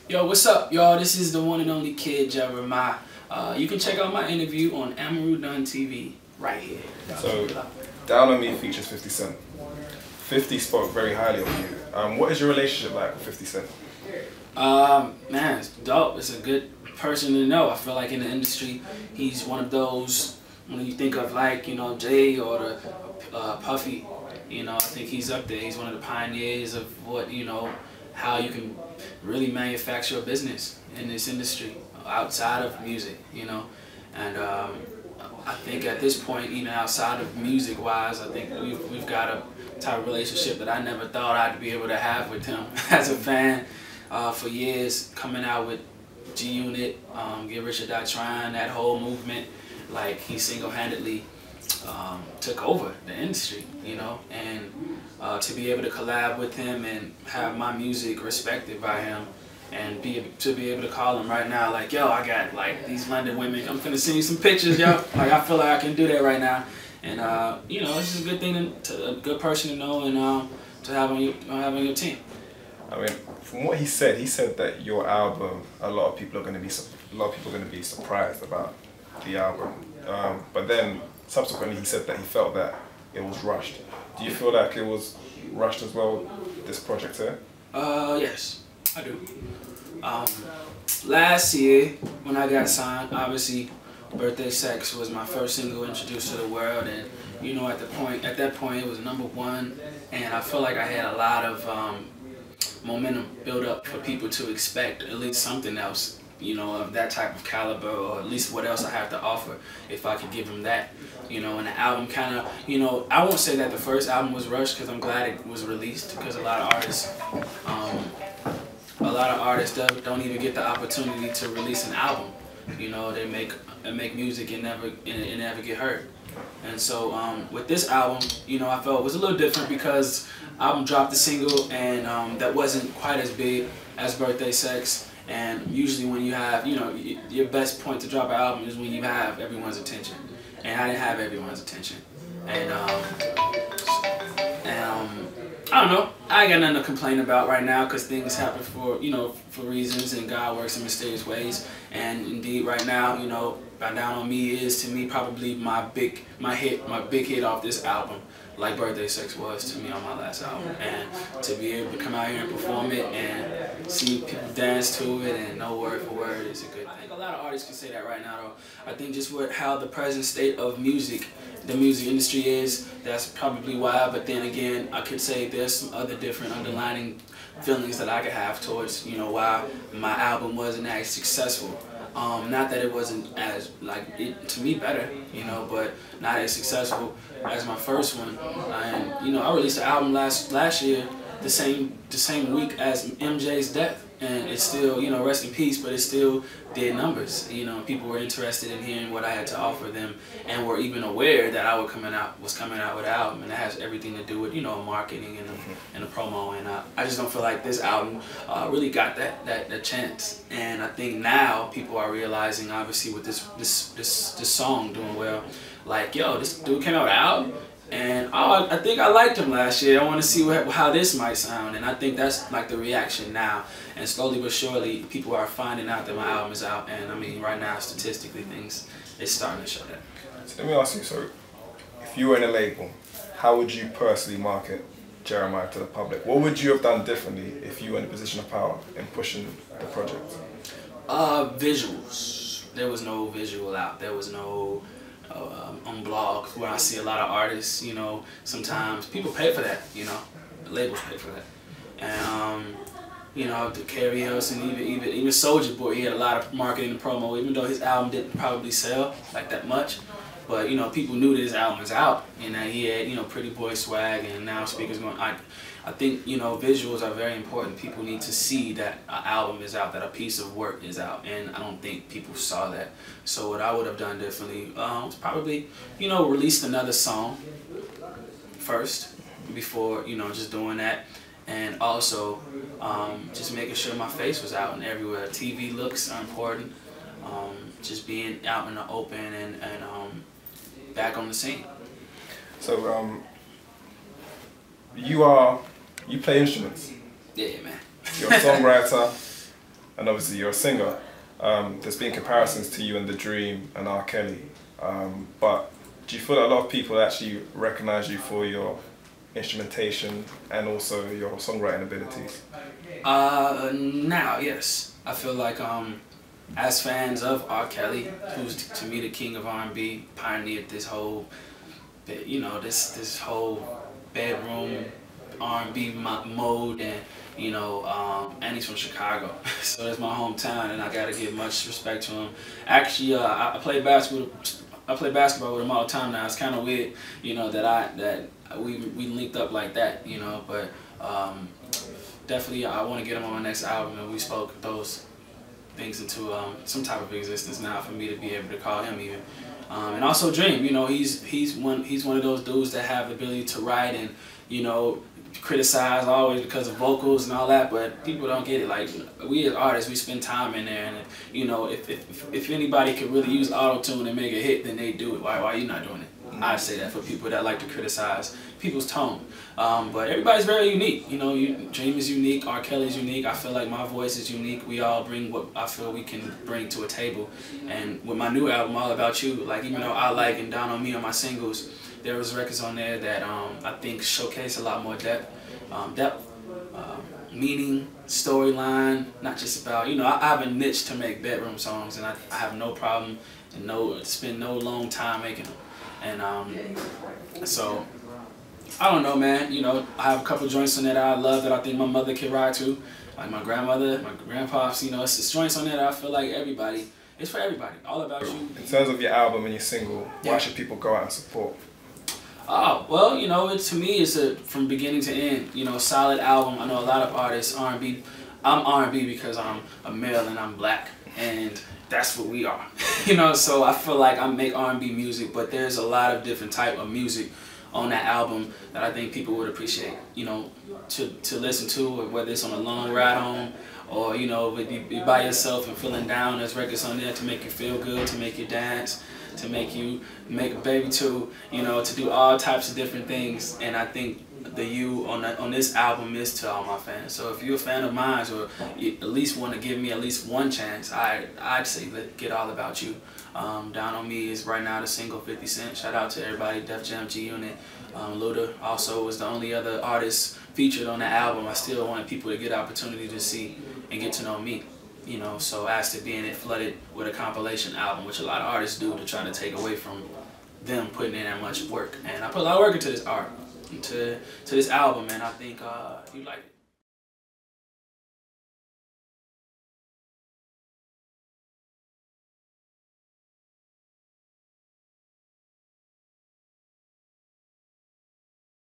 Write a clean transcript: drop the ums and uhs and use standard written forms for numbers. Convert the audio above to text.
Yo, what's up, y'all? This is the one and only kid, Jeremih. You can check out my interview on Amaru Don TV right here. So, Down on Me features 50 Cent. 50 spoke very highly of you. What is your relationship like with 50 Cent? Man, it's dope. It's a good person to know. I feel like in the industry, he's one of those, when you think of like, you know, Jay or the Puffy, you know, I think he's up there. He's one of the pioneers of what, you know, how you can really manufacture a business in this industry outside of music, you know. And I think at this point, even outside of music wise, I think we've got a type of relationship that I never thought I'd be able to have with him as a fan for years, coming out with G-Unit, Get Rich or Die Trying, that whole movement. Like, he single-handedly took over the industry, you know, and to be able to collab with him and have my music respected by him, and to be able to call him right now, like, yo, I got like these London women, I'm finna send you some pictures, yo. Like, I feel like I can do that right now, and you know, it's just a good thing, a good person to know, and to have on your team. I mean, from what he said that your album, a lot of people are going to be surprised about the album, but then subsequently he said that he felt that it was rushed. Do you feel like it was rushed as well, this project here? Yes, I do. Last year, when I got signed, obviously, Birthday Sex was my first single introduced to the world, and you know, at that point, it was #1, and I feel like I had a lot of momentum built up for people to expect at least something else, you know, of that type of caliber, or at least what else I have to offer if I could give them that, you know. And the album kind of, you know, I won't say that the first album was rushed, because I'm glad it was released, because a lot of artists don't even get the opportunity to release an album. You know, they make music and never get heard. And so with this album, you know, I felt it was a little different, because album dropped the single, and that wasn't quite as big as Birthday Sex. And usually when you have, you know, your best point to drop an album is when you have everyone's attention. And I didn't have everyone's attention. And I don't know, I ain't got nothing to complain about right now, because things happen for, you know, for reasons, and God works in mysterious ways. And indeed right now, you know, Down on Me is to me probably my big hit off this album, like Birthday Sex was to me on my last album. And to be able to come out here and perform it and see people dance to it and know word for word is a good thing. I think a lot of artists can say that right now, though. I think just how the present state of music, the music industry is, that's probably why. But then again, I could say there's some other different underlining feelings that I could have towards, you know, why my album wasn't as successful. Not that it wasn't as, like, to me better, you know, but not as successful as my first one. And you know, I released the album last year, the same week as MJ's death, and it still, you know, rest in peace, but it still did numbers. You know, people were interested in hearing what I had to offer them, and were even aware that I was coming out with an album, and that has everything to do with, you know, marketing and the promo. And I just don't feel like this album really got that chance. And I think now people are realizing, obviously, with this song doing well, like, yo, this dude came out with an album, and I think I liked him last year. I want to see how this might sound, and I think that's like the reaction now. And slowly but surely, people are finding out that my album is out. And I mean, right now, statistically, it's starting to show that. So let me ask you, so if you were in a label, how would you personally market Jeremih to the public? What would you have done differently if you were in a position of power in pushing the project? Visuals. There was no visual out. There was no on blogs, where I see a lot of artists, you know, sometimes people pay for that, you know, the labels pay for that. And you know, the Carrie Hilson, even Soulja Boy, he had a lot of marketing and promo, even though his album didn't probably sell like that much. But you know, people knew that his album was out, and that he had, you know, Pretty Boy swag, and now speakers going. I think, you know, visuals are very important. People need to see that an album is out, that a piece of work is out, and I don't think people saw that. So what I would have done differently was probably, you know, released another song first before, you know, just doing that. And also just making sure my face was out and everywhere. TV looks are important. Just being out in the open and back on the scene. So you play instruments. Yeah, man. You're a songwriter. and obviously you're a singer. There's been comparisons to you and The Dream and R. Kelly, but do you feel that a lot of people actually recognize you for your instrumentation and also your songwriting abilities? Now, yes. I feel like as fans of R. Kelly, who's to me the king of R&B, pioneered this whole, you know, this whole bedroom R&B mode, and you know, and he's from Chicago, so that's my hometown, and I gotta give much respect to him. Actually, I play basketball. I play basketball with him all the time now. It's kind of weird, you know, that we linked up like that, you know. But definitely, I want to get him on my next album, and we spoke those things into some type of existence now for me to be able to call him even. And also Dream, you know, he's one of those dudes that have the ability to write and, you know, criticize always because of vocals and all that, but people don't get it. Like, we as artists, we spend time in there, and you know, if anybody could really use auto-tune and make a hit, then they do it. Why are you not doing it? I say that for people that like to criticize people's tone. But everybody's very unique. You know, Dream is unique, R. Kelly's unique. I feel like my voice is unique. We all bring what I feel we can bring to a table. And with my new album, All About You, like, even though I Like and Down on Me are my singles, there was records on there that I think showcase a lot more depth, meaning, storyline, not just about, you know, I have a niche to make bedroom songs, and I have no problem and spend no long time making them. And so, I don't know, man, you know, I have a couple joints on there that I love that I think my mother can ride to, like my grandmother, my grandpops, you know, it's joints on there that I feel like it's for everybody, All About You. In terms of your album and your single, why should people go out and support? Oh, well, you know, to me, it's from beginning to end, you know, solid album. I know a lot of artists, R&B. I'm R&B because I'm a male and I'm black, and that's what we are. You know, so I feel like I make R&B music, but there's a lot of different type of music on that album that I think people would appreciate, you know, to listen to, whether it's on a long ride home, or, you know, if you're by yourself and feeling down, there's records on there to make you feel good, to make you dance, to make you make a baby to, you know, to do all types of different things. And I think the you on this album is to all my fans. So if you're a fan of mine, or you at least want to give me at least one chance, I'd say get All About You. Down on Me is right now the single, 50 Cent. Shout out to everybody, Def Jam, G Unit. Luda also was the only other artist featured on the album. I still wanted people to get an opportunity to see and get to know me. You know, so as to being flooded with a compilation album, which a lot of artists do to try to take away from them putting in that much work. And I put a lot of work into this art, into this album, and I think you like it.